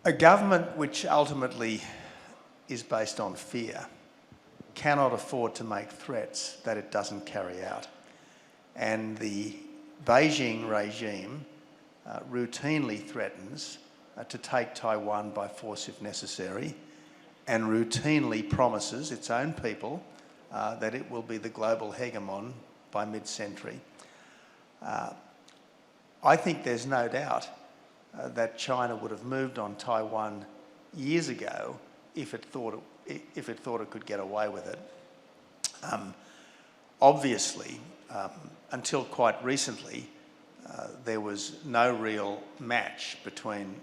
A government which ultimately is based on fear cannot afford to make threats that it doesn't carry out. And the Beijing regime routinely threatens to take Taiwan by force if necessary, and routinely promises its own people that it will be the global hegemon by mid-century. I think there's no doubt that China would have moved on Taiwan years ago if it thought it could get away with it. Obviously, until quite recently, there was no real match between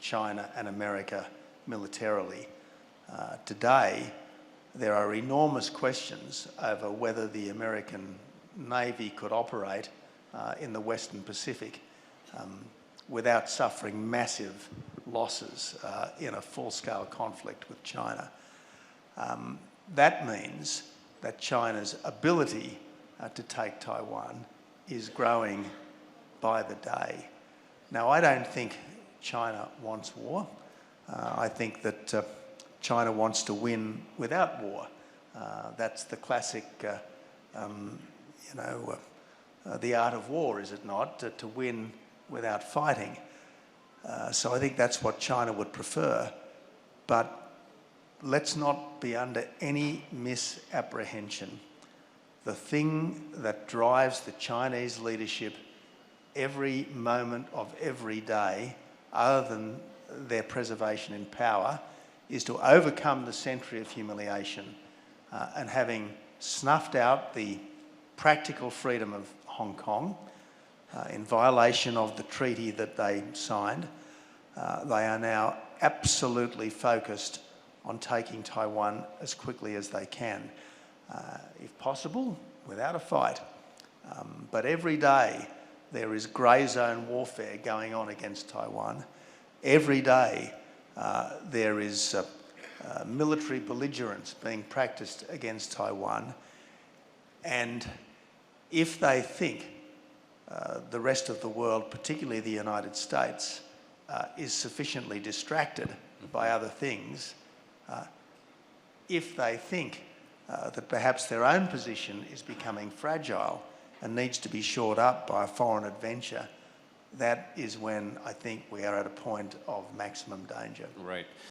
China and America militarily. Today, there are enormous questions over whether the American Navy could operate in the Western Pacific without suffering massive losses in a full-scale conflict with China. That means that China's ability to take Taiwan is growing by the day. Now, I don't think China wants war. I think that China wants to win without war. That's the classic, the art of war, is it not? To win without fighting. So I think that's what China would prefer. But let's not be under any misapprehension. The thing that drives the Chinese leadership every moment of every day, other than their preservation in power, is to overcome the century of humiliation and having snuffed out the practical freedom of Hong Kong in violation of the treaty that they signed, they are now absolutely focused on taking Taiwan as quickly as they can, if possible, without a fight. But every day there is grey zone warfare going on against Taiwan. Every day there is military belligerence being practiced against Taiwan. And if they think the rest of the world, particularly the United States, is sufficiently distracted by other things, if they think that perhaps their own position is becoming fragile and needs to be shored up by a foreign adventure, that is when I think we are at a point of maximum danger. Right.